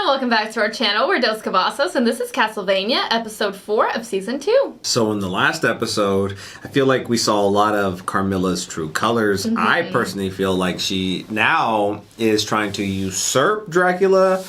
welcome back to our channel. We're Dos Cavazos, and this is Castlevania, episode 4 of season 2. So in the last episode, I feel like we saw a lot of Carmilla's true colors. I personally feel like she now is trying to usurp Dracula.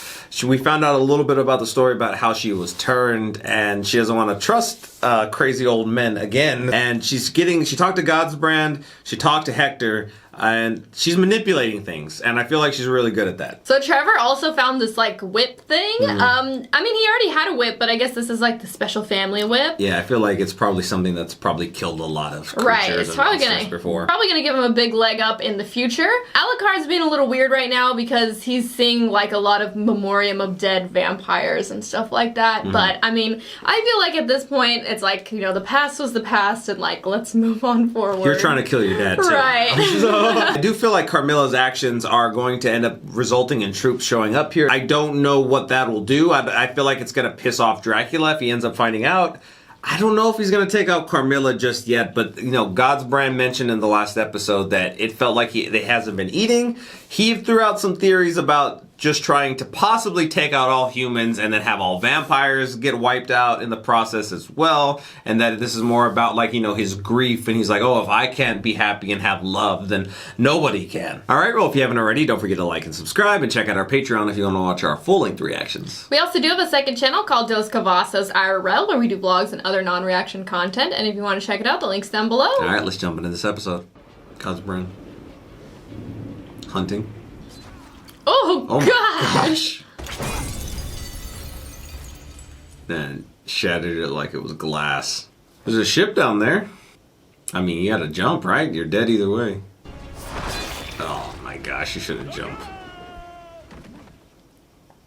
We found out a little bit about the story about how she was turned, and she doesn't want to trust crazy old men again. And she talked to Godbrand, she talked to Hector, and she's manipulating things, and I feel like she's really good at that. So Trevor also found this like whip thing. I mean, he already had a whip, but I guess this is like the special family whip. Yeah, I feel like it's probably something that's probably killed a lot of creatures. Right, it's probably gonna give him a big leg up in the future. Alucard's being a little weird right now because he's seeing like a lot of memoriam of dead vampires and stuff like that. But I mean, I feel like at this point it's like, you know, the past was the past, and like let's move on forward. You're trying to kill your dad too. Right. I do feel like Carmilla's actions are going to end up resulting in troops showing up here. I don't know what that will do. I feel like it's going to piss off Dracula if he ends up finding out. I don't know if he's going to take out Carmilla just yet, but, you know, Godbrand mentioned in the last episode that it felt like they hasn't been eating. He threw out some theories about just trying to possibly take out all humans and then have all vampires get wiped out in the process as well, and that this is more about, like, you know, his grief, and he's like, oh, if I can't be happy and have love, then nobody can. Alright, well, if you haven't already, don't forget to like and subscribe, and check out our Patreon if you want to watch our full-length reactions. We also do have a second channel called Dos Cavazos IRL, where we do vlogs and other non-reaction content, and if you want to check it out, the link's down below. Alright, let's jump into this episode. Godbrand. Hunting. Oh gosh! And shattered it like it was glass. There's a ship down there. I mean, you gotta jump, right? You're dead either way. Oh my gosh, you should have jumped.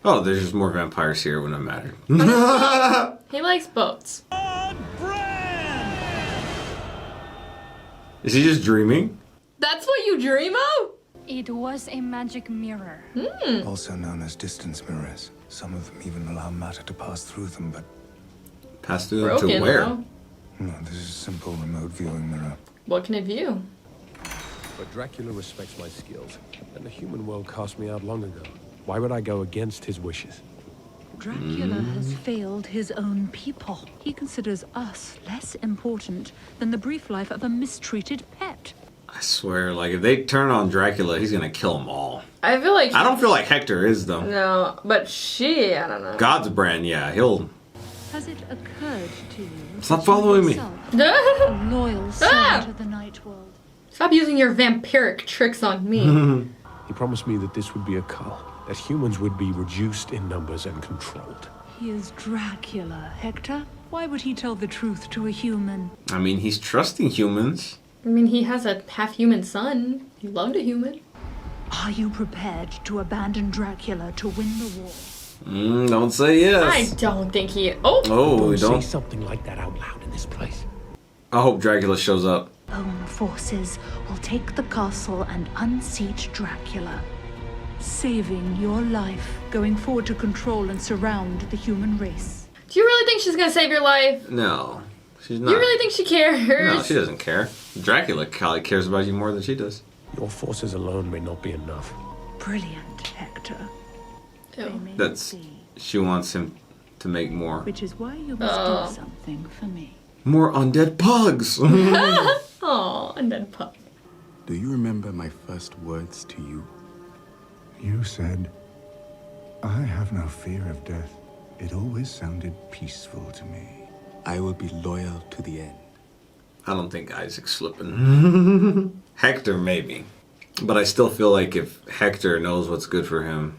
Oh, there's just more vampires here when it mattered. He likes boats. Is he just dreaming? That's what you dream of? It was a magic mirror. Also known as distance mirrors. Some of them even allow matter to pass through them, but... Pass through them to where? Though. No, this is a simple remote viewing mirror. What can it view? But Dracula respects my skills, and the human world cast me out long ago. Why would I go against his wishes? Dracula has failed his own people. He considers us less important than the brief life of a mistreated pet. I swear, like, if they turn on Dracula, he's gonna kill them all. I feel like... I don't feel like Hector is, though. No, but I don't know. Godbrand, yeah, he'll... Has it occurred to you... Stop following me. A loyal son to the night world. Stop using your vampiric tricks on me. He promised me that this would be a cull, that humans would be reduced in numbers and controlled. He is Dracula, Hector. Why would he tell the truth to a human? I mean, he's trusting humans. I mean, he has a half-human son. He loved a human. Are you prepared to abandon Dracula to win the war? Don't say yes. I don't think he... Oh, Don't say something like that out loud in this place. I hope Dracula shows up. Own forces will take the castle and unseat Dracula, saving your life, going forward to control and surround the human race. Do you really think she's gonna save your life? No, she's not. You really think she cares? No, she doesn't care. Dracula probably cares about you more than she does. Your forces alone may not be enough. Brilliant, Hector. Ew. They may That's... be, She wants him to make more. which is why you must do something for me. More undead pugs! Oh, and then pup. Do you remember my first words to you? You said, I have no fear of death. It always sounded peaceful to me. I will be loyal to the end. I don't think Isaac's slipping. Hector, maybe. But I still feel like if Hector knows what's good for him,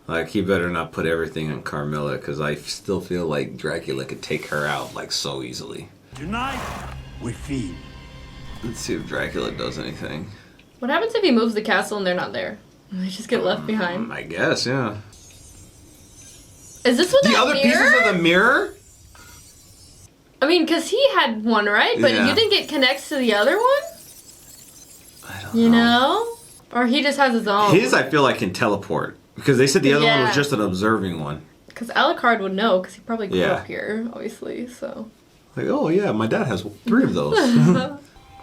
like, he better not put everything on Carmilla, because I still feel like Dracula could take her out, like, so easily. Tonight, we feed. Let's see if Dracula does anything. What happens if he moves the castle and they're not there? They just get left behind. I guess, yeah. Is this what The other pieces of the mirror? I mean, because he had one, right? But Yeah. you think it connects to the other one? I don't You know? Or he just has his own? His, I feel like, can teleport. Because they said the other one Yeah. was just an observing one. Because Alucard would know, because he probably grew Yeah. up here, obviously, so... Like, oh yeah, my dad has 3 of those.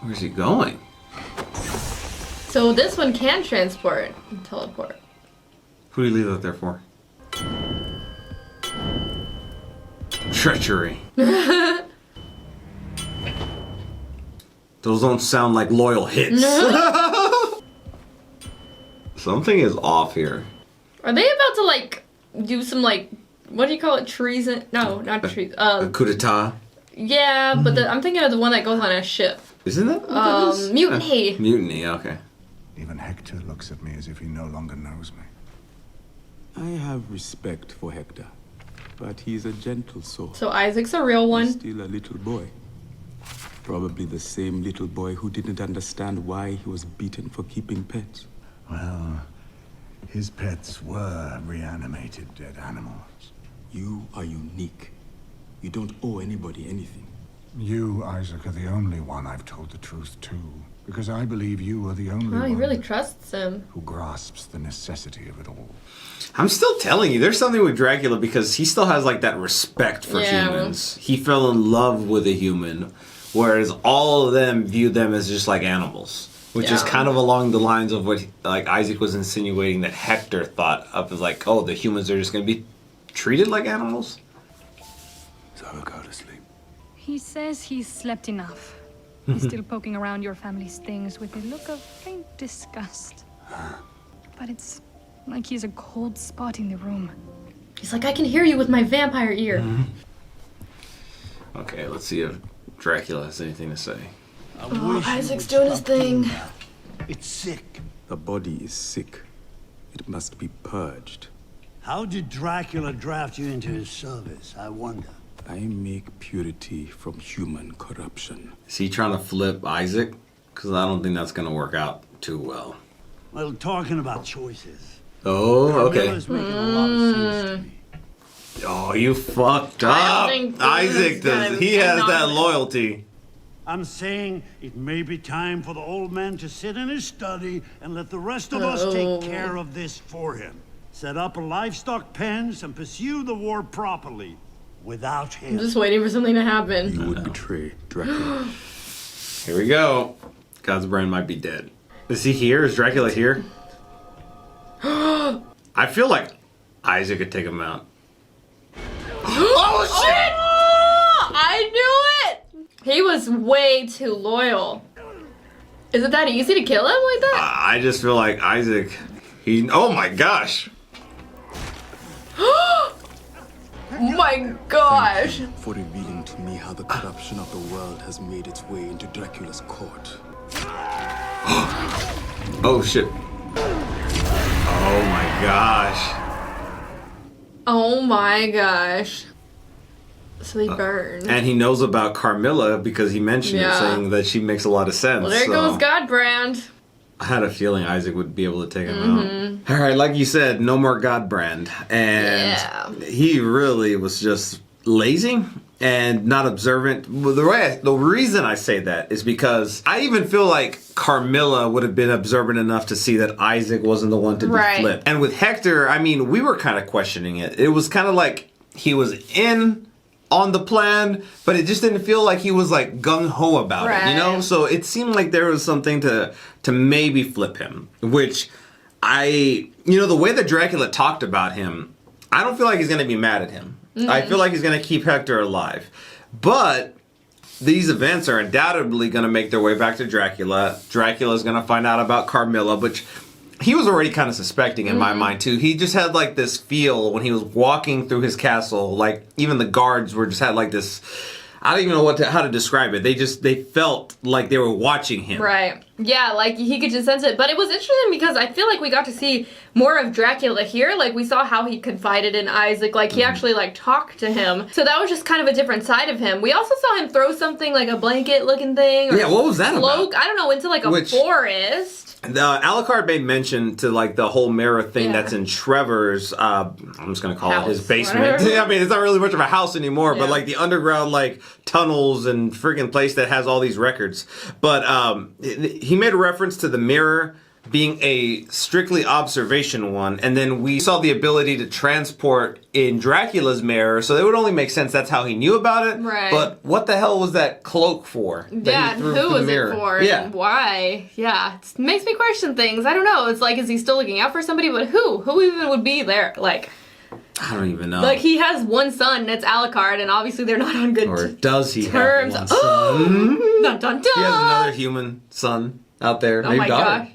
Where's he going? So this one can transport and teleport. Who do you leave that there for? Treachery. Those don't sound like loyal hits. Something is off here. Are they about to like do some like what do you call it? Treason? No, not treason. A coup d'etat. Yeah, but I'm thinking of the one that goes on a ship. Isn't that? What that is? Mutiny. Mutiny. Okay. Even Hector looks at me as if he no longer knows me. I have respect for Hector, but he's a gentle soul. So Isaac's a real one. He's still a little boy. Probably the same little boy who didn't understand why he was beaten for keeping pets. Well, his pets were reanimated dead animals. You are unique. You don't owe anybody anything. You, Isaac, are the only one I've told the truth to. Because I believe you are the only Oh, one he really trusts him. who grasps the necessity of it all. I'm still telling you, there's something with Dracula because he still has like that respect for humans. He fell in love with a human, whereas all of them view them as just like animals. Which is kind of along the lines of what like Isaac was insinuating that Hector thought of as like, oh, the humans are just going to be treated like animals. So I'll go to sleep. He says he's slept enough. He's still poking around your family's things with a look of faint disgust. But it's like he's a cold spot in the room. He's like, I can hear you with my vampire ear. Okay, let's see if Dracula has anything to say. Oh, Isaac's doing his thing. It's sick. The body is sick. It must be purged. How did Dracula draft you into his service, I wonder? I make purity from human corruption. Is he trying to flip Isaac? Because I don't think that's going to work out too well. Well, talking about choices. Oh, okay. Carmilla's making a lot of sense to me. Oh, you fucked up. Isaac does. He has that loyalty. I'm saying it may be time for the old man to sit in his study and let the rest of us take care of this for him. Set up a livestock pens and pursue the war properly. Without him. I'm just waiting for something to happen. You would betray Dracula. Here we go. Godbrand might be dead. Is he here? Is Dracula here? I feel like Isaac could take him out. Oh, shit! Oh, I knew it! He was way too loyal. Is it that easy to kill him like that? I just feel like Isaac, oh my gosh. Oh my gosh. For revealing to me how the corruption of the world has made its way into Dracula's court. Oh shit. Oh my gosh. Oh my gosh. So he burned. And he knows about Carmilla because he mentioned it, saying that she makes a lot of sense. Well, there goes Godbrand. I had a feeling Isaac would be able to take him out. All right, like you said, no more Godbrand. And he really was just lazy and not observant. Well, the reason I say that is because I even feel like Carmilla would have been observant enough to see that Isaac wasn't the one to be flipped. And with Hector, I mean, we were kind of questioning it. It was kind of like he was in on the plan, but it just didn't feel like he was like gung-ho about it, you know? So it seemed like there was something to maybe flip him, which the way that Dracula talked about him, I don't feel like he's going to be mad at him. I feel like he's going to keep Hector alive. But these events are undoubtedly going to make their way back to Dracula. Dracula's going to find out about Carmilla, which he was already kind of suspecting in my mind too. He just had like this feel when he was walking through his castle, like even the guards had like this, I don't even know how to describe it. They felt like they were watching him. Right. Yeah, like he could just sense it. But it was interesting because I feel like we got to see more of Dracula here. Like we saw how he confided in Isaac. Like he actually like talked to him. So that was just kind of a different side of him. We also saw him throw something like a blanket looking thing. Or what was that cloak, about? I don't know, into like a forest. Alucard made mention to like the whole mirror thing that's in Trevor's, I'm just going to call it his basement. I mean, it's not really much of a house anymore, but like the underground like tunnels and freaking place that has all these records. But he made a reference to the mirror being a strictly observation one, and then we saw the ability to transport in Dracula's mirror, so it would only make sense that's how he knew about it. Right. But what the hell was that cloak for? Yeah, and who was it for? Yeah. And why? Yeah, it makes me question things. I don't know. It's like, is he still looking out for somebody? But who? Who even would be there? Like, I don't even know. Like, he has one son that's Alucard, and obviously they're not on good or does he terms. have one son? Dun, dun, dun. He has another human son out there Oh named my daughter. gosh.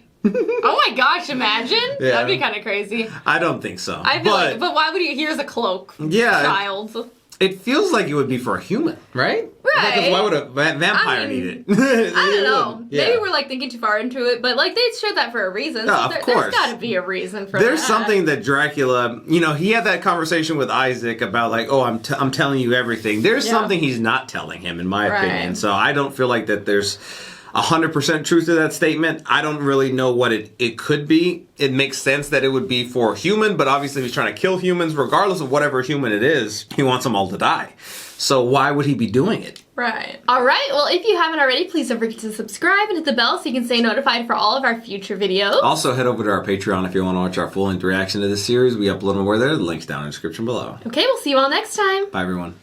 Oh my gosh, imagine? Yeah. That'd be kind of crazy. I don't think so. I feel like, but why would he? Here's a cloak. Yeah. Child. It feels like it would be for a human, right? Right. Because why would a vampire need it? I don't know. Wouldn't. Yeah. Maybe we're like thinking too far into it, but like they showed that for a reason. No, So of there's course. got to be a reason for There's that. something that Dracula, you know, he had that conversation with Isaac about like, oh, I'm telling you everything. There's something he's not telling him, in my opinion. So I don't feel like that there's 100% truth to that statement. I don't really know what it could be. It makes sense that it would be for a human, but obviously he's trying to kill humans regardless of whatever human it is. He wants them all to die. So why would he be doing it? Right. All right. Well, if you haven't already, please don't forget to subscribe and hit the bell so you can stay notified for all of our future videos. Also, head over to our Patreon if you want to watch our full-length reaction to this series. We upload them over there. The link's down in the description below. Okay, we'll see you all next time. Bye, everyone.